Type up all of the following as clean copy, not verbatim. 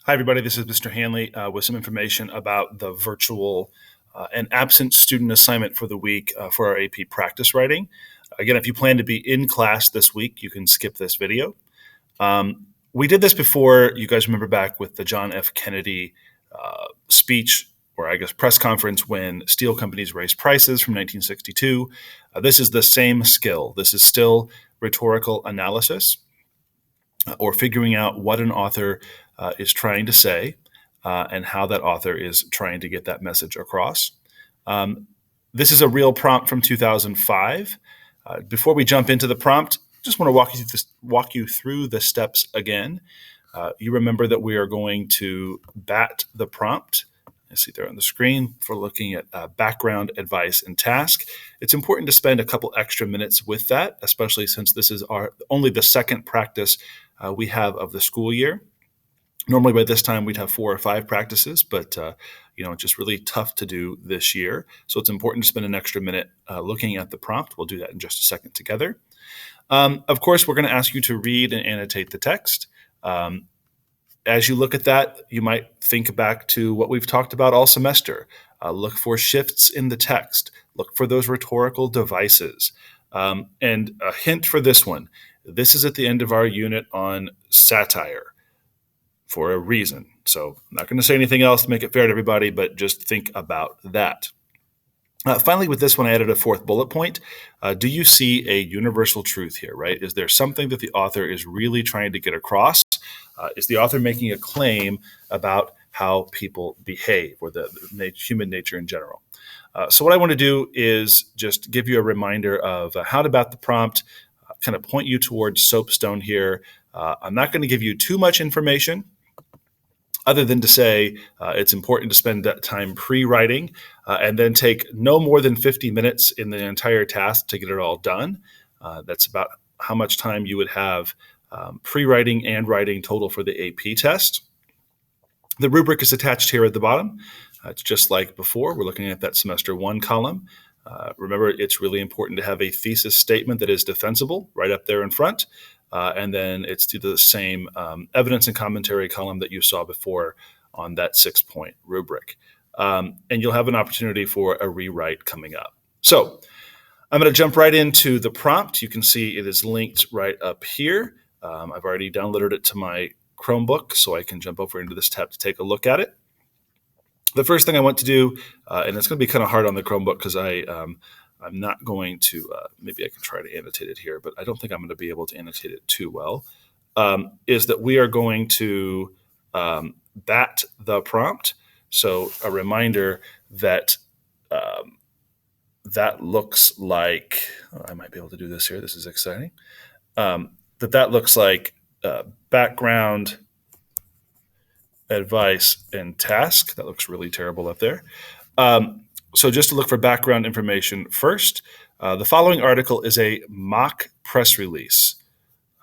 Hi, everybody. This is Mr. Hanley with some information about the virtual and absent student assignment for the week for our AP practice writing. Again, if you plan to be in class this week, you can skip this video. We did this before. You guys remember back with the John F. Kennedy speech, or I guess press conference, when steel companies raised prices from 1962. This is the same skill. This is still rhetorical analysis, or figuring out what an author is trying to say and how that author is trying to get that message across. This is a real prompt from 2005. Before we jump into the prompt, just want to walk you through the steps again. You remember that we are going to bat the prompt. You see there on the screen for looking at background, advice, and task. It's important to spend a couple extra minutes with that, especially since this is only the second practice we have of the school year. Normally by this time we'd have 4 or 5 practices, but it's just really tough to do this year. So it's important to spend an extra minute looking at the prompt. We'll do that in just a second together. Of course, we're going to ask you to read and annotate the text. As you look at that, you might think back to what we've talked about all semester. Look for shifts in the text. Look for those rhetorical devices. And a hint for this one, this is at the end of our unit on satire for a reason. So I'm not going to say anything else to make it fair to everybody, but just think about that. Finally, with this one, I added a 4th bullet point. Do you see a universal truth here, right? Is there something that the author is really trying to get across? Is the author making a claim about how people behave or the human nature in general? So what I want to do is just give you a reminder of how to bat the prompt, kind of point you towards soapstone here. I'm not going to give you too much information other than to say it's important to spend that time pre-writing and then take no more than 50 minutes in the entire task to get it all done. That's about how much time you would have pre-writing and writing total for the AP test. The rubric is attached here at the bottom. It's just like before. We're looking at that semester 1 column. Remember, it's really important to have a thesis statement that is defensible right up there in front. And then it's to the same evidence and commentary column that you saw before on that 6-point rubric. And you'll have an opportunity for a rewrite coming up. So I'm going to jump right into the prompt. You can see it is linked right up here. I've already downloaded it to my Chromebook, so I can jump over into this tab to take a look at it. The first thing I want to do, and it's going to be kind of hard on the Chromebook because I'm not going to, maybe I can try to annotate it here, but I don't think I'm going to be able to annotate it too well, is that we are going to bat the prompt. So a reminder that that looks like, I might be able to do this here. This is exciting. That looks like background, advice, and task. That looks really terrible up there. So just to look for background information first, the following article is a mock press release.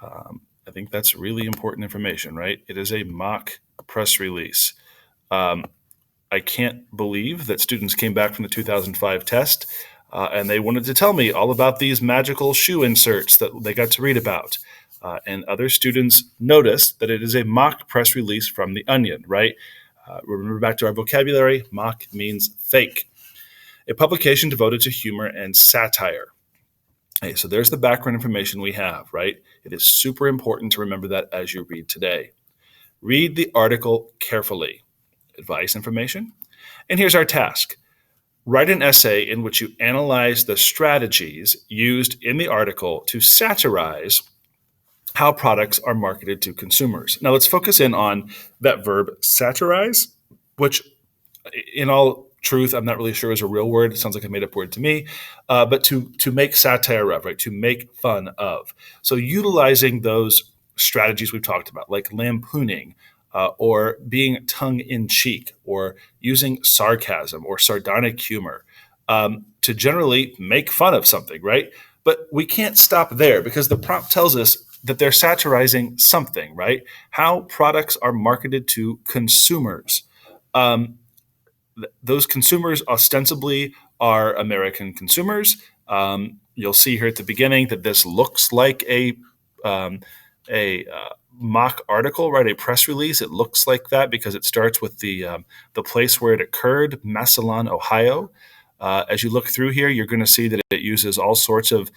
I think that's really important information, right? It is a mock press release. I can't believe that students came back from the 2005 test and they wanted to tell me all about these magical shoe inserts that they got to read about. And other students notice that it is a mock press release from The Onion, right? Remember back to our vocabulary, mock means fake. A publication devoted to humor and satire. Okay, so there's the background information we have, right? It is super important to remember that as you read today. Read the article carefully. Advice information. And here's our task. Write an essay in which you analyze the strategies used in the article to satirize how products are marketed to consumers. Now let's focus in on that verb satirize, which in all truth, I'm not really sure is a real word. It sounds like a made up word to me, but to make satire of, right? To make fun of. So utilizing those strategies we've talked about, like lampooning, or being tongue-in-cheek, or using sarcasm or sardonic humor to generally make fun of something, right? But we can't stop there because the prompt tells us that they're satirizing something, right? How products are marketed to consumers. Those consumers ostensibly are American consumers. You'll see here at the beginning that this looks like a mock article, right? A press release. It looks like that because it starts with the place where it occurred, Massillon, Ohio. As you look through here, you're going to see that it uses all sorts of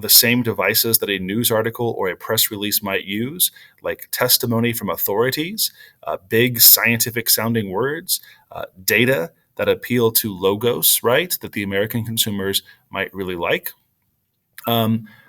the same devices that a news article or a press release might use, like testimony from authorities, big scientific sounding words, data that appeal to logos, right? That the American consumers might really like.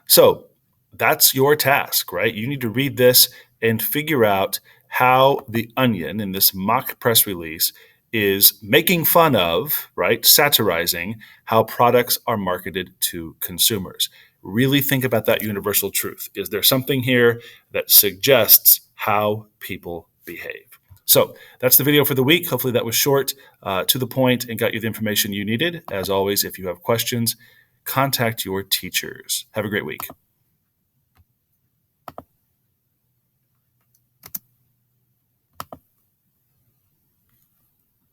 So that's your task, right? You need to read this and figure out how The Onion in this mock press release is making fun of, right, satirizing how products are marketed to consumers. Really think about that universal truth. Is there something here that suggests how people behave? So that's the video for the week. Hopefully that was short, to the point, and got you the information you needed. As always, if you have questions, contact your teachers. Have a great week.